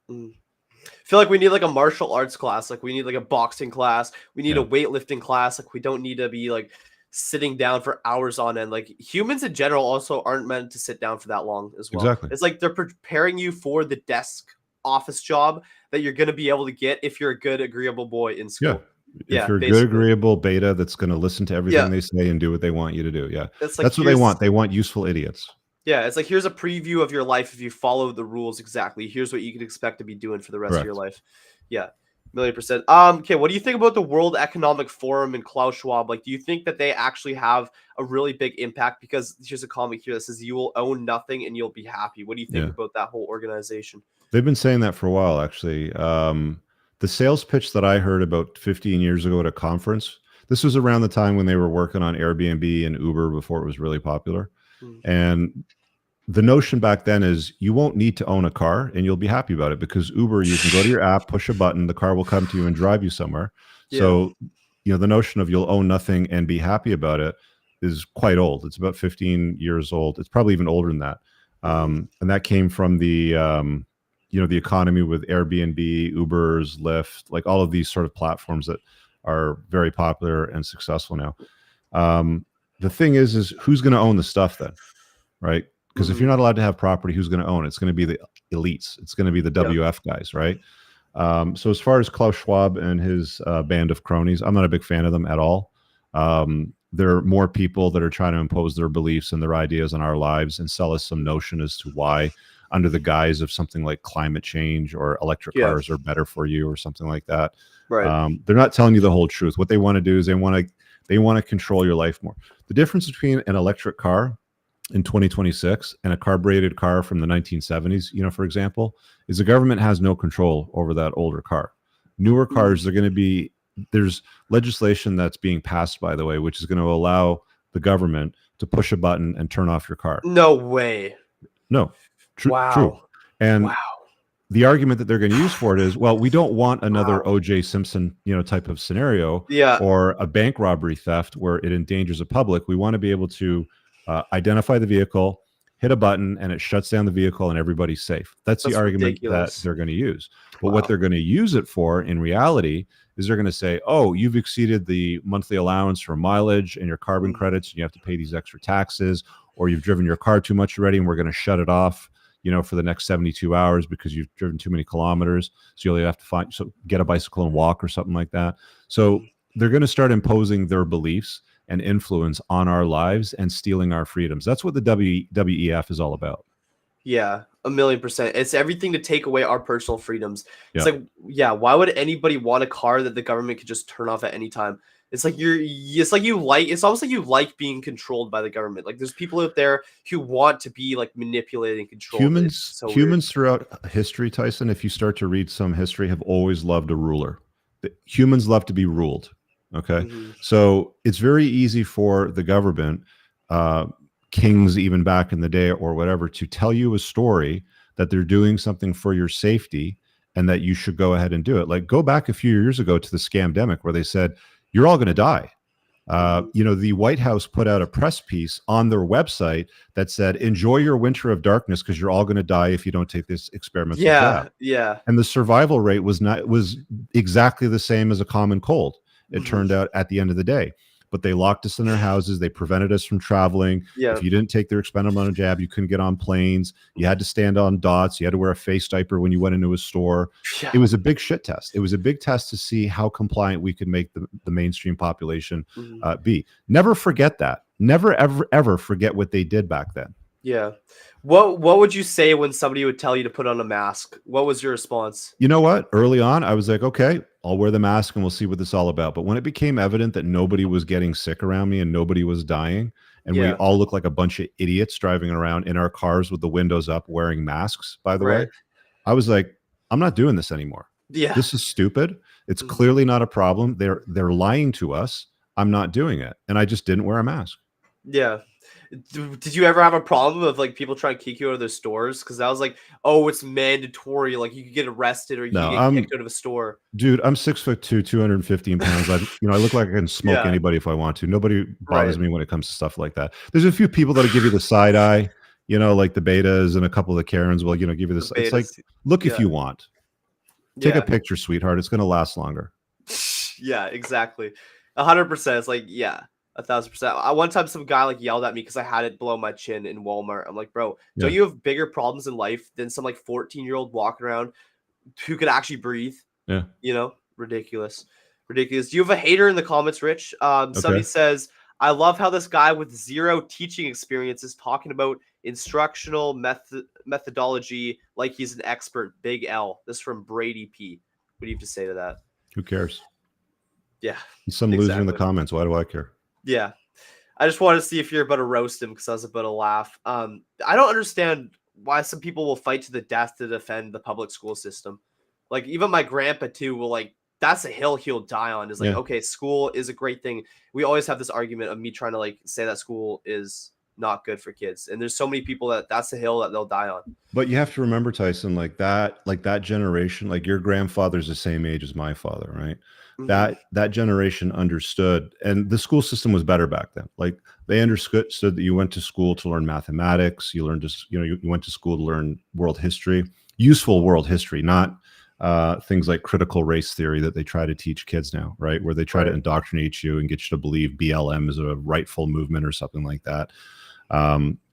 Speaker 1: I feel like we need like a martial arts class. Like we need like a boxing class. We need a weightlifting class. Like we don't need to be like sitting down for hours on end. Like humans in general also aren't meant to sit down for that long as well.
Speaker 2: Exactly.
Speaker 1: It's like they're preparing you for the desk office job that you're going to be able to get if you're a good, agreeable boy in school.
Speaker 2: If you're a good, agreeable beta that's going to listen to everything they say and do what they want you to do. Yeah. That's what they want. They want useful idiots.
Speaker 1: Yeah, it's like, here's a preview of your life if you follow the rules exactly. Here's what you can expect to be doing for the rest of your life. Yeah, 1,000,000%. Okay, what do you think about the World Economic Forum and Klaus Schwab? Like, do you think that they actually have a really big impact? Because here's a comic here that says you will own nothing and you'll be happy. What do you think about that whole organization?
Speaker 2: They've been saying that for a while, actually. The sales pitch that I heard about 15 years ago at a conference, this was around the time when they were working on Airbnb and Uber before it was really popular. And the notion back then is you won't need to own a car and you'll be happy about it, because Uber, you can go to your app, push a button, the car will come to you and drive you somewhere. So, the notion of you'll own nothing and be happy about it is quite old. It's about 15 years old. It's probably even older than that. And that came from the, the economy with Airbnb, Ubers, Lyft, like all of these sort of platforms that are very popular and successful now. The thing is who's going to own the stuff then, right? Because if you're not allowed to have property, who's going to own it? It's going to be the elites. It's going to be the WF guys, right? So as far as Klaus Schwab and his band of cronies, I'm not a big fan of them at all. There are more people that are trying to impose their beliefs and their ideas on our lives and sell us some notion as to why, under the guise of something like climate change or electric cars are better for you or something like that.
Speaker 1: Right.
Speaker 2: They're not telling you the whole truth. What they want to do is they want to control your life more. The difference between an electric car in 2026 and a carbureted car from the 1970s, for example, is the government has no control over that older car. Newer cars, there's legislation that's being passed, by the way, which is going to allow the government to push a button and turn off your car.
Speaker 1: No way.
Speaker 2: No. True. And the argument that they're going to use for it is, well, we don't want another OJ Simpson, type of scenario, or a bank robbery theft where it endangers the public. We want to be able to identify the vehicle, hit a button, and it shuts down the vehicle, and everybody's safe. That's the argument that they're going to use. But what they're going to use it for, in reality, is they're going to say, oh, you've exceeded the monthly allowance for mileage and your carbon credits, and you have to pay these extra taxes, or you've driven your car too much already, and we're going to shut it off, for the next 72 hours because you've driven too many kilometers. So you'll have to get a bicycle and walk or something like that. So they're going to start imposing their beliefs and influence on our lives and stealing our freedoms. That's what the WEF is all about.
Speaker 1: Yeah. 1,000,000%. It's everything to take away our personal freedoms. It's
Speaker 2: Yeah.
Speaker 1: like, yeah, why would anybody want a car that the government could just turn off at any time? It's like it's almost like you like being controlled by the government. Like there's people out there who want to be like manipulated and controlled. It's so weird.
Speaker 2: Humans throughout history, Tyson, if you start to read some history, have always loved a ruler. Humans love to be ruled. Okay. So it's very easy for the government, kings even back in the day or whatever, to tell you a story that they're doing something for your safety and that you should go ahead and do it. Like go back a few years ago to the scamdemic where they said, you're all going to die. The White House put out a press piece on their website that said, enjoy your winter of darkness because you're all going to die if you don't take this experimental jab.
Speaker 1: Yeah.
Speaker 2: And the survival rate was exactly the same as a common cold. It turned out at the end of the day. But they locked us in our houses. They prevented us from traveling.
Speaker 1: Yeah.
Speaker 2: If you didn't take their experimental jab, you couldn't get on planes. You had to stand on dots. You had to wear a face diaper when you went into a store.
Speaker 1: Yeah.
Speaker 2: It was a big shit test. It was a big test to see how compliant we could make the mainstream population be. Never forget that. Never, ever, ever forget what they did back then.
Speaker 1: Yeah. What would you say when somebody would tell you to put on a mask? What was your response?
Speaker 2: You know what? Early on, I was like, okay, I'll wear the mask and we'll see what this is all about. But when it became evident that nobody was getting sick around me and nobody was dying, and we all look like a bunch of idiots driving around in our cars with the windows up wearing masks, by the way, I was like, I'm not doing this anymore.
Speaker 1: Yeah.
Speaker 2: This is stupid. It's clearly not a problem. They're lying to us. I'm not doing it. And I just didn't wear a mask.
Speaker 1: Yeah. Did you ever have a problem of like people trying to kick you out of their stores? Because I was like, oh, it's mandatory. Like you could get arrested or you could get kicked out of a store.
Speaker 2: Dude, I'm 6'2", 215 pounds. I look like I can smoke anybody if I want to. Nobody bothers me when it comes to stuff like that. There's a few people that'll give you the side eye, like the betas and a couple of the Karens will, give you this. It's like, look if you want. Take a picture, sweetheart. It's going to last longer.
Speaker 1: Yeah, exactly. 100%. It's like, yeah. 1,000%. One time some guy like yelled at me because I had it below my chin in Walmart. I'm like, bro, don't you have bigger problems in life than some like 14-year-old walking around who could actually breathe?
Speaker 2: Yeah.
Speaker 1: Ridiculous. Do you have a hater in the comments, Rich? Somebody says, I love how this guy with zero teaching experience is talking about instructional methodology like he's an expert. Big L. This is from Brady P. What do you have to say to that?
Speaker 2: Who cares?
Speaker 1: Yeah.
Speaker 2: He's some loser in the comments. Why do I care?
Speaker 1: Yeah. I just wanted to see if you're about to roast him because I was about to laugh. I don't understand why some people will fight to the death to defend the public school system. Like even my grandpa too will like, that's a hill he'll die on. Is like, okay, school is a great thing. We always have this argument of me trying to like say that school is not good for kids. And there's so many people that's the hill that they'll die on.
Speaker 2: But you have to remember, Tyson, like that generation, like your grandfather's the same age as my father, right? That generation understood, and the school system was better back then. Like they understood that you went to school to learn mathematics, you learned to, you went to school to learn world history, useful world history, not things like critical race theory that they try to teach kids now, right? Where they try to indoctrinate you and get you to believe BLM is a rightful movement or something like that.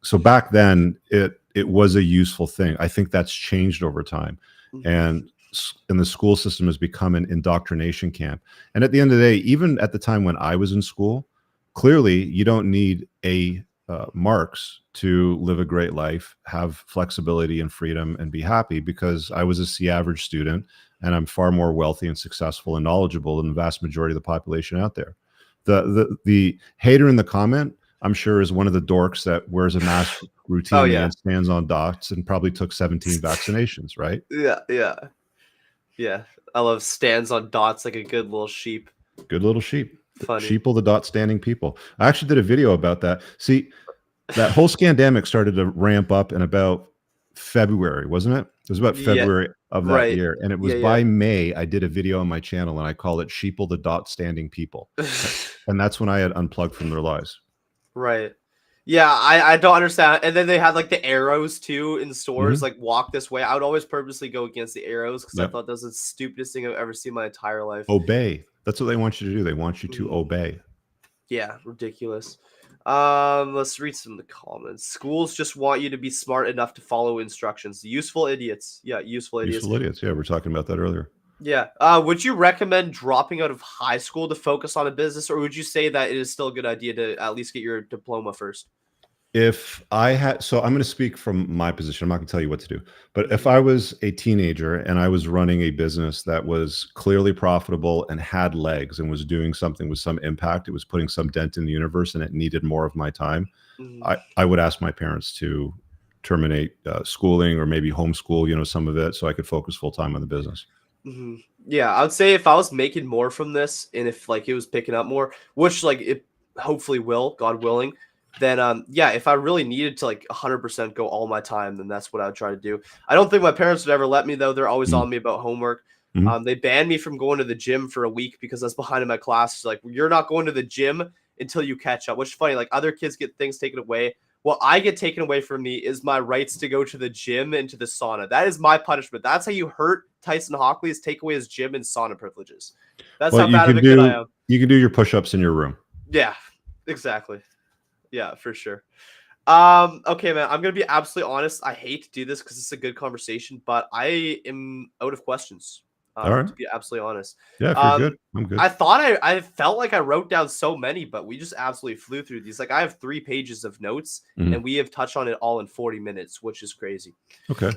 Speaker 2: So back then, it was a useful thing. I think that's changed over time, and the school system has become an indoctrination camp. And at the end of the day, even at the time when I was in school, clearly you don't need a marks to live a great life, have flexibility and freedom, and be happy, because I was a C average student and I'm far more wealthy and successful and knowledgeable than the vast majority of the population out there. The hater in the comment, I'm sure, is one of the dorks that wears a mask routinely and stands on dots and probably took 17 vaccinations, right?
Speaker 1: Yeah. I love stands on dots like a good little sheep.
Speaker 2: Good little sheep.
Speaker 1: Funny.
Speaker 2: Sheeple the dot standing people. I actually did a video about that. See, that whole scandemic started to ramp up in about February, wasn't it? It was about February of that year. And it was by May, I did a video on my channel and I called it Sheeple the dot standing people. And that's when I had unplugged from their lives.
Speaker 1: Right. Yeah, I don't understand. And then they had like the arrows too in stores, like walk this way. I would always purposely go against the arrows because I thought that was the stupidest thing I've ever seen in my entire life.
Speaker 2: Obey. That's what they want you to do. They want you to obey.
Speaker 1: Yeah, ridiculous. Let's read some of the comments. Schools just want you to be smart enough to follow instructions. Useful idiots. Yeah, useful idiots.
Speaker 2: Useful idiots. Yeah, we're talking about that earlier.
Speaker 1: Yeah. Would you recommend dropping out of high school to focus on a business, or would you say that it is still a good idea to at least get your diploma first?
Speaker 2: If I had, so I'm going to speak from my position. I'm not going to tell you what to do. But if I was a teenager and I was running a business that was clearly profitable and had legs and was doing something with some impact, it was putting some dent in the universe and it needed more of my time, I would ask my parents to terminate schooling or maybe homeschool, some of it so I could focus full time on the business.
Speaker 1: Yeah, I would say if I was making more from this and if like it was picking up more, which like it hopefully will, God willing, then yeah, if I really needed to like 100% go all my time, then that's what I would try to do. I don't think my parents would ever let me though. They're always on me about homework. They banned me from going to the gym for a week because I was behind in my class. Like, you're not going to the gym until you catch up, which is funny. Like, other kids get things taken away. What I get taken away from me is my rights to go to the gym and to the sauna. That is my punishment. That's how you hurt Tyson Hockley, is take away his gym and sauna privileges. That's how bad of a kid I am.
Speaker 2: You can do your push-ups in your room.
Speaker 1: Yeah, exactly. Yeah, for sure. Okay, man, I'm gonna be absolutely honest. I hate to do this because it's a good conversation, but I am out of questions.
Speaker 2: All right.
Speaker 1: To be absolutely honest.
Speaker 2: Yeah, if you're good, I'm good.
Speaker 1: I felt like I wrote down so many, but we just absolutely flew through these. Like, I have 3 pages of notes, and we have touched on it all in 40 minutes, which is crazy.
Speaker 2: Okay.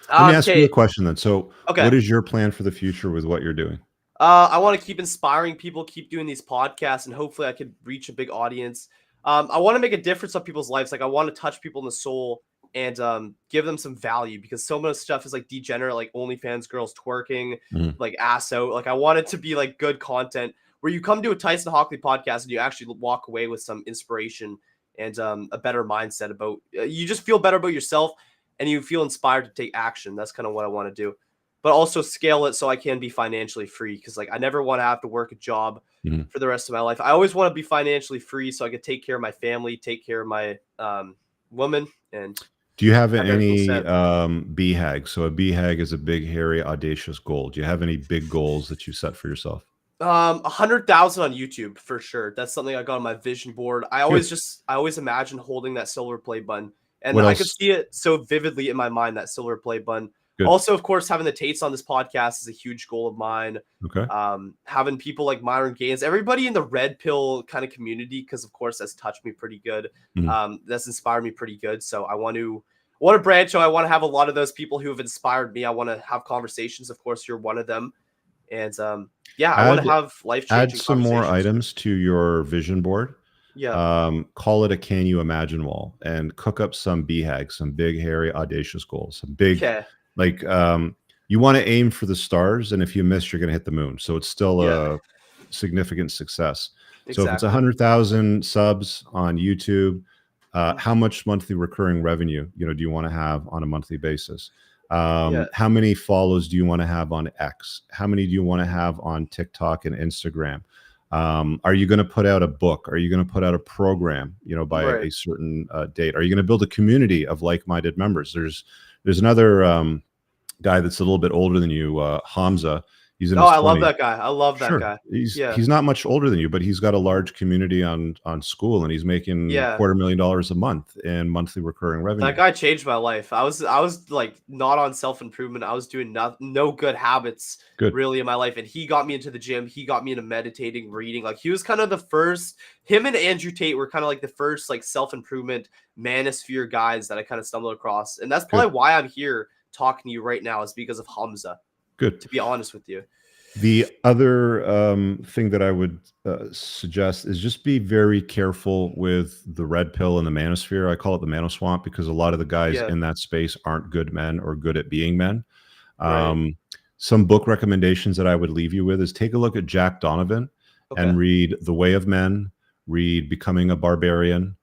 Speaker 2: Let me ask you a question then. So,
Speaker 1: okay,
Speaker 2: what is your plan for the future with what you're doing?
Speaker 1: I want to keep inspiring people, keep doing these podcasts, and hopefully I could reach a big audience. I want to make a difference on people's lives. Like, I want to touch people in the soul and give them some value, because so much stuff is like degenerate, like OnlyFans girls twerking, like ass out. Like, I want it to be like good content where you come to a Tyson Hockley podcast and you actually walk away with some inspiration and a better mindset about, you just feel better about yourself and you feel inspired to take action. That's kind of what I want to do, but also scale it so I can be financially free. Because like, I never want to have to work a job for the rest of my life. I always want to be financially free so I could take care of my family, take care of my woman. And
Speaker 2: do you have any BHAG? So a BHAG is a big, hairy, audacious goal. Do you have any big goals that you set for yourself?
Speaker 1: 100,000 on YouTube for sure. That's something I got on my vision board. I always imagine holding that silver play button, and I could see it so vividly in my mind, that silver play button. Good. Also, of course, having the Tates on this podcast is a huge goal of mine.
Speaker 2: Okay.
Speaker 1: Having people like Myron Gaines, everybody in the red pill kind of community, because of course that's touched me pretty good. That's inspired me pretty good. So I want to branch out. I want to have a lot of those people who have inspired me. I want to have conversations. Of course, you're one of them. And yeah, I want to have life-changing.
Speaker 2: Add some more items to your vision board.
Speaker 1: Yeah.
Speaker 2: Call it a "Can you imagine" wall, and cook up some BHAGs, some big, hairy, audacious goals, some big. Okay. Like, you want to aim for the stars, and if you miss, you're going to hit the moon. So it's still a significant success. Exactly. So if it's 100,000 subs on YouTube, how much monthly recurring revenue, do you want to have on a monthly basis? How many follows do you want to have on X? How many do you want to have on TikTok and Instagram? Are you going to put out a book? Are you going to put out a program, by a certain date? Are you going to build a community of like-minded members? There's another guy that's a little bit older than you, Hamza. He's in his 20s.
Speaker 1: I love that guy. I love that guy.
Speaker 2: He's not much older than you, but he's got a large community on School, and he's making $250,000 a month in monthly recurring revenue.
Speaker 1: That guy changed my life. I was like not on self-improvement. I was doing no good habits really in my life, and he got me into the gym. He got me into meditating, reading. Like, he was kind of the first. Him and Andrew Tate were kind of like the first like self-improvement manosphere guys that I kind of stumbled across, and that's probably why I'm here talking to you right now, is because of Hamza.
Speaker 2: Good.
Speaker 1: To be honest with you.
Speaker 2: The other thing that I would suggest is just be very careful with the red pill and the manosphere. I call it the manoswamp because a lot of the guys in that space aren't good men or good at being men. Some book recommendations that I would leave you with is take a look at Jack Donovan and read The Way of Men, read Becoming a Barbarian.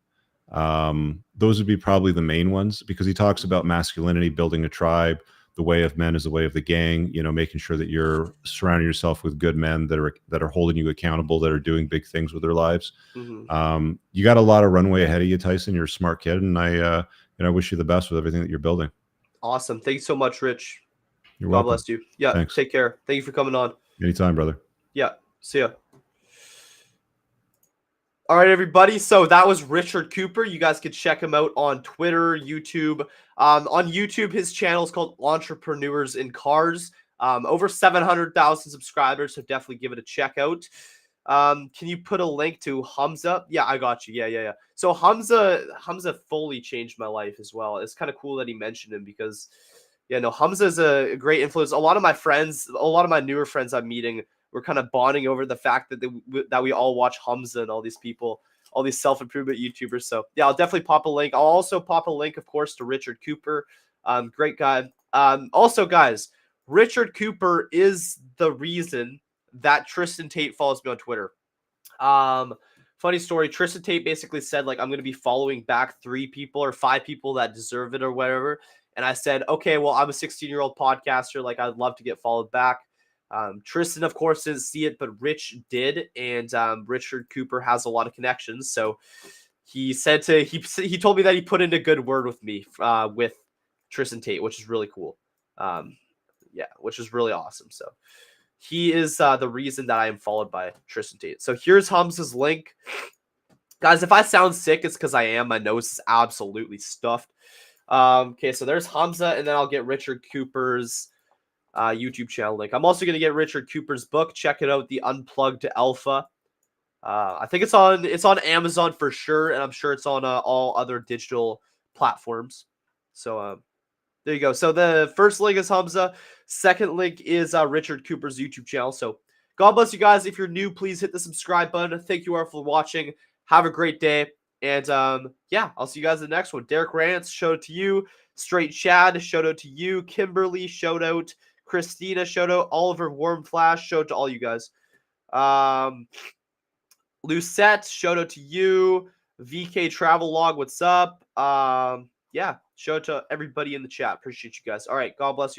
Speaker 2: Those would be probably the main ones, because he talks about masculinity, building a tribe. The way of men is the way of the gang, making sure that you're surrounding yourself with good men that are holding you accountable, that are doing big things with their lives. You got a lot of runway ahead of you, Tyson. You're a smart kid, and I wish you the best with everything that you're building.
Speaker 1: Awesome. Thanks so much, Rich.
Speaker 2: You're welcome.
Speaker 1: God bless you. Yeah. Thanks. Take care. Thank you for coming on.
Speaker 2: Anytime, brother.
Speaker 1: Yeah. See ya. All right, everybody. So that was Richard Cooper. You guys could check him out on Twitter, YouTube. On YouTube, his channel is called Entrepreneurs in Cars. Over 700,000 subscribers, so definitely give it a check out. Can you put a link to Hamza? Yeah, I got you. Yeah. So Hamza fully changed my life as well. It's kind of cool that he mentioned him because, yeah, no, Hamza is a great influence. A lot of my friends, a lot of my newer friends I'm meeting, we're kind of bonding over the fact that we all watch Hamza and all these people, all these self-improvement YouTubers. So yeah, I'll definitely pop a link. I'll also pop a link, of course, to Richard Cooper. Great guy. Also, guys, Richard Cooper is the reason that Tristan Tate follows me on Twitter. Funny story. Tristan Tate basically said, like, I'm going to be following back 3 people or 5 people that deserve it or whatever. And I said, okay, well, I'm a 16-year-old podcaster. Like, I'd love to get followed back. Tristan, of course, didn't see it, but Rich did. And Richard Cooper has a lot of connections. So he said he told me that he put in a good word with me with Tristan Tate, which is really cool. Yeah, which is really awesome. So he is the reason that I am followed by Tristan Tate. So here's Hamza's link. Guys, if I sound sick, it's because I am. My nose is absolutely stuffed. Okay, so there's Hamza, and then I'll get Richard Cooper's YouTube channel link. I'm also going to get Richard Cooper's book. Check it out, The Unplugged Alpha. I think it's on Amazon for sure, and I'm sure it's on all other digital platforms. So there you go. So the first link is Hamza. Second link is Richard Cooper's YouTube channel. So God bless you guys. If you're new, please hit the subscribe button. Thank you all for watching. Have a great day. And yeah, I'll see you guys in the next one. Derek Rance, shout out to you. Straight Chad, shout out to you. Kimberly, shout out. Christina, shout out. Oliver Warm Flash, shout out to all you guys. Lucette, shout out to you. VK Travelog, what's up? Yeah, shout out to everybody in the chat. Appreciate you guys. All right, God bless you guys.